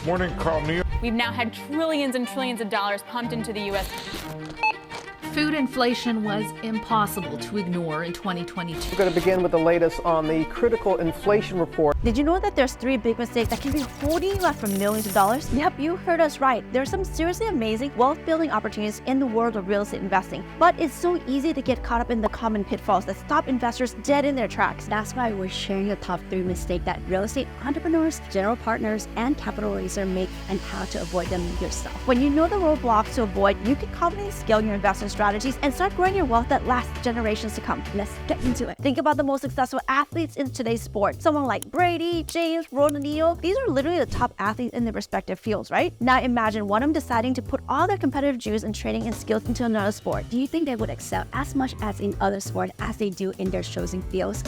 Morning, Carl Neal. We've now had trillions and trillions of dollars pumped into the U.S. Food inflation was impossible to ignore in 2022. We're going to begin with the latest on the critical inflation report. Did you know that there's 3 big mistakes that can be holding you up for millions of dollars? Yep, you heard us right. There's some seriously amazing wealth-building opportunities in the world of real estate investing. But it's so easy to get caught up in the common pitfalls that stop investors dead in their tracks. That's why we're sharing the top 3 mistakes that real estate entrepreneurs, general partners, and capital raisers make and how to avoid them yourself. When you know the roadblocks to avoid, you can confidently scale your investment strategies and start growing your wealth that lasts generations to come. Let's get into it. Think about the most successful athletes in today's sport. Someone like Brady, James, Ronaldinho. These are literally the top athletes in their respective fields, right? Now imagine one of them deciding to put all their competitive juice and training and skills into another sport. Do you think they would excel as much as in other sports as they do in their chosen fields?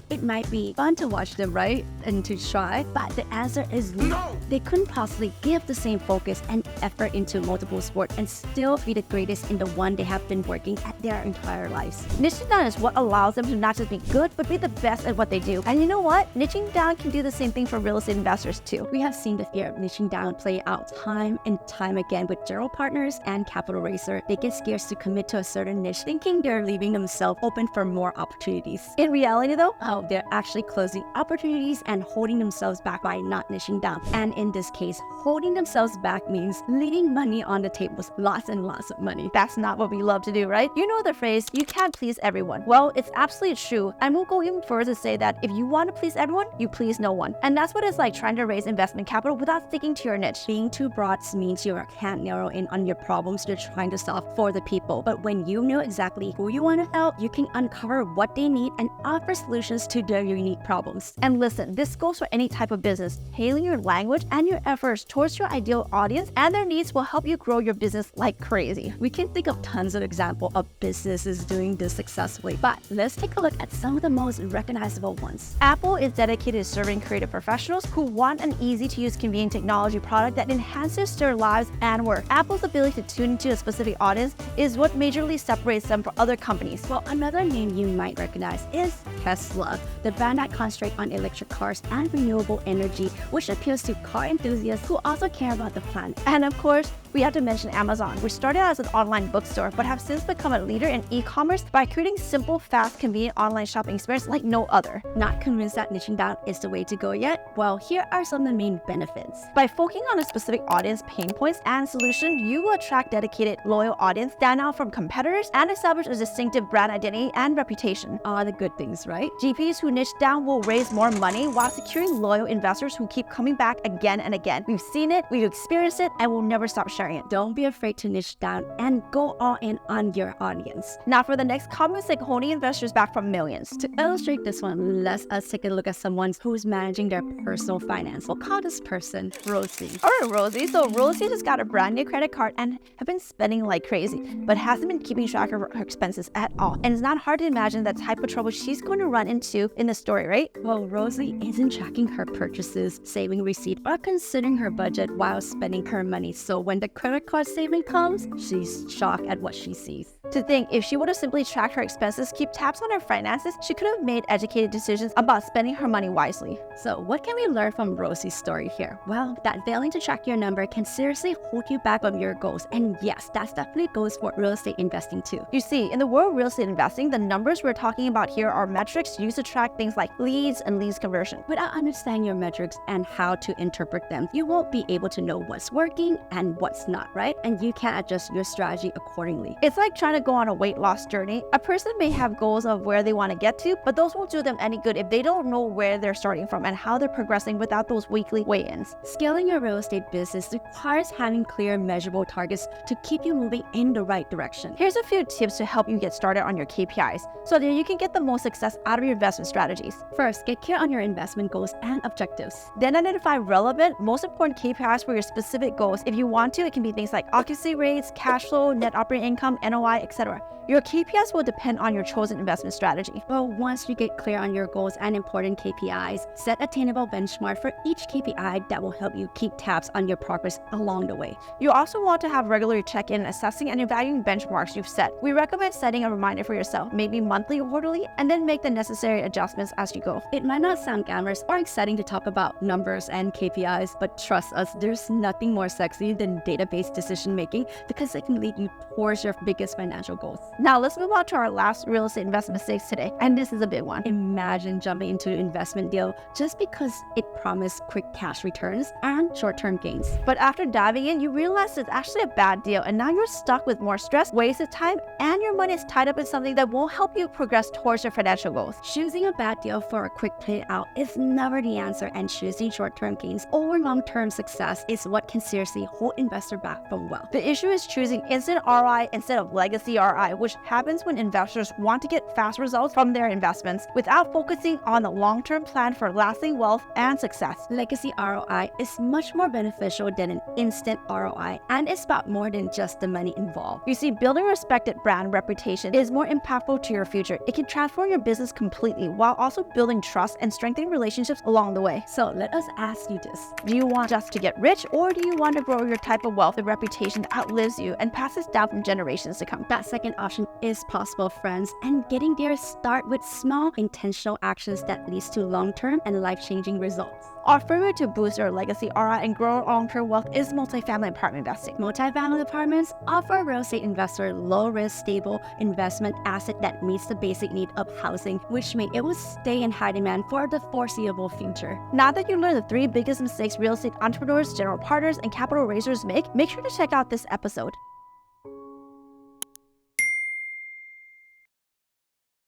It might be fun to watch them, right? And to try, but the answer is no. They couldn't possibly give the same focus and effort into multiple sports and still be the greatest in the one they have been working at their entire lives. Niching down is what allows them to not just be good, but be the best at what they do. And you know what? Niching down can do the same thing for real estate investors too. We have seen the fear of niching down play out time and time again with general partners and capital raisers. They get scared to commit to a certain niche, thinking they're leaving themselves open for more opportunities. In reality though, they're actually closing opportunities and holding themselves back by not niching down. And in this case, holding themselves back means leaving money on the table, lots and lots of money. That's not what we love to do, right? You know the phrase, you can't please everyone. Well, it's absolutely true. And we'll go even further to say that if you want to please everyone, you please no one. And that's what it's like trying to raise investment capital without sticking to your niche. Being too broad means you can't narrow in on your problems you're trying to solve for the people. But when you know exactly who you want to help, you can uncover what they need and offer solutions to their unique problems. And listen, this goes for any type of business. Tailoring your language and your efforts towards your ideal audience and their needs will help you grow your business like crazy. We can think of tons of examples of businesses doing this successfully, but let's take a look at some of the most recognizable ones. Apple is dedicated to serving creative professionals who want an easy-to-use, convenient technology product that enhances their lives and work. Apple's ability to tune into a specific audience is what majorly separates them from other companies. Well, another name you might recognize is Tesla, the brand that concentrates on electric cars and renewable energy, which appeals to car enthusiasts who also care about the planet. And of course, we have to mention Amazon, which started out as an online bookstore but have since become a leader in e-commerce by creating simple, fast, convenient online shopping experience like no other. Not convinced that niching down is the way to go yet? Well, here are some of the main benefits. By focusing on a specific audience, pain points, and solution, you will attract dedicated, loyal audience, stand out from competitors, and establish a distinctive brand identity and reputation. All the good things, right? GPs who niche down will raise more money while securing loyal investors who keep coming back again and again. We've seen it, we've experienced it, and we'll never stop sharing it. Don't be afraid to niche down and go all in on your audience. Now for the next common mistake holding investors back from millions. To illustrate this one, let us take a look at someone who's managing their personal finance. We'll call this person Rosie. Alright, Rosie. So Rosie just got a brand new credit card and have been spending like crazy, but hasn't been keeping track of her expenses at all. And it's not hard to imagine the type of trouble she's going to run into in the story, right? Well, Rosie isn't tracking her purchases, saving receipt, or considering her budget while spending her money. So when the credit card statement comes, she's shocked at what she sees. To think, if she would have simply tracked her expenses, keep tabs on her finances, she could have made educated decisions about spending her money wisely. So what can we learn from Rosie's story here? Well, that failing to track your number can seriously hold you back from your goals. And yes, that definitely goes for real estate investing too. You see, in the world of real estate investing, the numbers we're talking about here are metrics used to track things like leads and leads conversion. Without understanding your metrics and how to interpret them, you won't be able to know what's working and what's not, right? And you can't adjust your strategy accordingly. It's like trying to go on a weight loss journey. A person may have goals of where they want to get to, but those won't do them any good if they don't know where they're starting from and how they're progressing without those weekly weigh-ins. Scaling your real estate business requires having clear, measurable targets to keep you moving in the right direction. Here's a few tips to help you get started on your KPIs so that you can get the most success out of your investment strategies. First, get clear on your investment goals and objectives. Then identify relevant, most important KPIs for your specific goals. If you want to, it can be things like occupancy rates, cash flow, net operating income, NOI, etc. Your KPIs will depend on your chosen investment strategy. But once you get clear on your goals and important KPIs, set attainable benchmark for each KPI that will help you keep tabs on your progress along the way. You also want to have regular check-in, assessing and evaluating benchmarks you've set. We recommend setting a reminder for yourself, maybe monthly or quarterly, and then make the necessary adjustments as you go. It might not sound glamorous or exciting to talk about numbers and KPIs, but trust us, there's nothing more sexy than database decision making because it can lead you towards your biggest financial goals. Now let's move on to our last real estate investment mistakes today, and this is a big one. Imagine jumping into an investment deal just because it promised quick cash returns and short-term gains. But after diving in, you realize it's actually a bad deal, and now you're stuck with more stress, wasted time, and your money is tied up in something that won't help you progress towards your financial goals. Choosing a bad deal for a quick payout is never the answer, and choosing short-term gains over long-term success is what can seriously hold investor back from wealth. The issue is choosing instant ROI instead of legacy ROI, which happens when investors want to get fast results from their investments without focusing on the long-term plan for lasting wealth and success. Legacy ROI is much more beneficial than an instant ROI, and it's about more than just the money involved. You see, building a respected brand reputation is more impactful to your future. It can transform your business completely while also building trust and strengthening relationships along the way. So let us ask you this. Do you want just to get rich, or do you want to grow your type of wealth and reputation that outlives you and passes down from generations to come? That second option is possible, friends, and getting there start with small intentional actions that leads to long-term and life-changing results. Our framework to boost your legacy ROI and grow long-term wealth is multifamily apartment investing. Multifamily apartments offer a real estate investor low-risk, stable investment asset that meets the basic need of housing, which means it will stay in high demand for the foreseeable future. Now that you learned the 3 biggest mistakes real estate entrepreneurs, general partners, and capital raisers make sure to check out this episode.